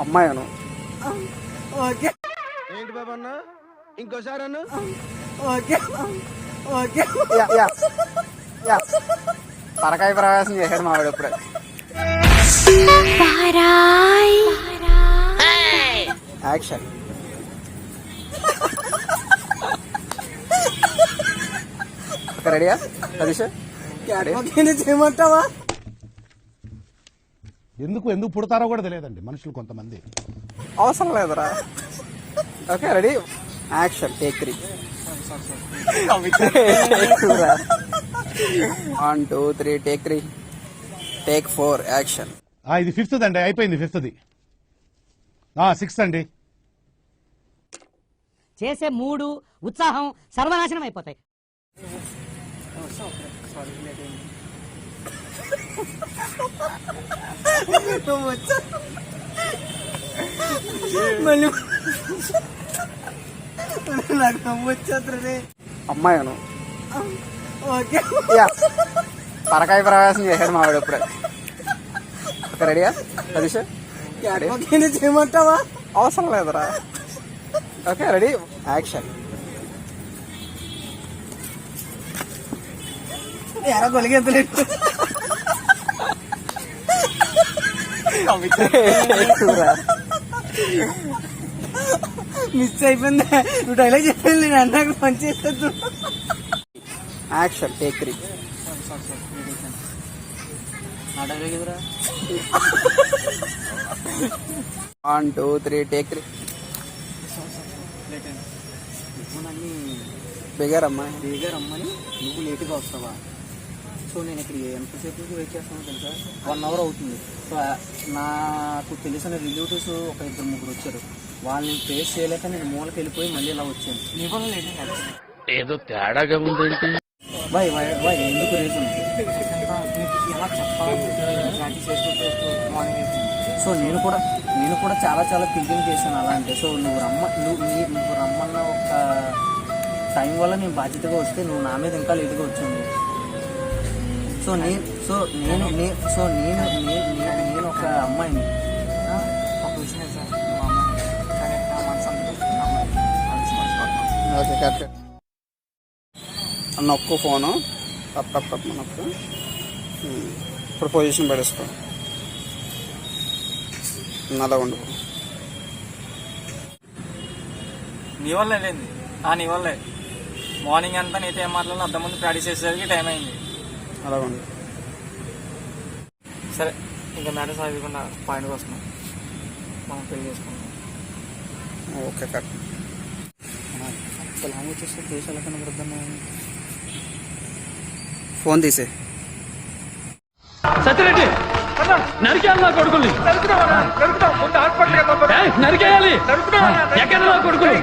అమ్మాయిను. Okay. ఏంటి బాబు అన్న ఇంకోసారి అన్న. ఓకే. ఓకే. పరకాయ ప్రవేశం చేశాడు మావాడు ఇప్పుడే. యాక్షన్. రెడీయా సతీష్? చేయమంటావా? ఎందుకు పుడతారో కూడా తెలియదండి మనుషులు కొంతమంది. అవసరం లేదురా. Okay ready action. Take 3. 1 2 3 take 3 take 4 action. ఇది 5th అండి, అయిపోయింది 5th. 6th అండి. చేసే మూడు ఉత్సాహం సర్వనాశనం అయిపోతాయి. అమ్మాయిను. ఓకే. పరకాయ ప్రవేశం చేశాడు మావాడు ఇప్పుడే. ఓకే రెడీయా సతీష్? చేయమంటావా? అవసరం లేదురా. Okay ready action. ఎరా గొలిగెత్తలేదు. మిస్ అయిపోయింది. నువ్వు డైలాగ్ చెప్పాలి, నేను అన్నాక పని చేస్తూ. యాక్షన్. టేక్ 3. 1 2 3 టేక్ 3. బిగర్ అమ్మాయి. రమ్మని నువ్వు లేట్గా వస్తావా? సో నేను ఇక్కడ ఎంతసేపు నుంచి వెయిట్ చేస్తానో తెలుసా? 1 hour అవుతుంది. సో నాకు తెలిసిన రిలేటివ్స్ ఒక 2-3 వచ్చారు. వాళ్ళని ఫేస్ చేయలేక నేను మూలకి వెళ్ళిపోయి మళ్ళీ ఇలా వచ్చాను. నీ వల్ల లేట్ ఏదో తేడాగా ఉందేంటి? బాయ్ ఎందుకు రీజన్ ఎలా చెప్పాలి? ప్రాక్టీస్ చేస్తూ మార్నింగ్. సో నేను కూడా చాలా థింకింగ్ చేశాను అలా అంటే. సో నువ్వు రమ్మన్న ఒక టైం వల్ల నేను బాధ్యతగా వస్తే నువ్వు నా మీద ఇంకా లేట్గా వచ్చాను. నేను ఒక అమ్మాయిని. ఒక విషయం సార్, మా అమ్మాయి కానీ నా మనసు ఓకే కరెక్ట్. నొక్కు ఫోను తప్ప నొక్కు. ఇప్పుడు పొజిషన్ పడేసుకో. అలా ఉండు. నీ వల్ల వెళ్ళింది. నీ వల్లే మార్నింగ్ అంతా నీతో ఏం మాట్లాడాలి అంత ముందు ప్రాక్టీస్ చేసేసరికి టైం అయింది. అలా ఉండు. సరే ఇంకా మ్యాటర్ సాగకుండా పాయింట్కి వస్తున్నాం. మనం పెళ్లి చేసుకున్నాం. Okay correct. లాంగ్వేజ్ చేస్తే దేశాల కన్నా వృద్ధం. ఫోన్ తీసే. సత్యరెడ్డి నరికేయాలి నా కొడుకుల్ని. నరికేయాలి ఎక్కడ నా కొడుకులు.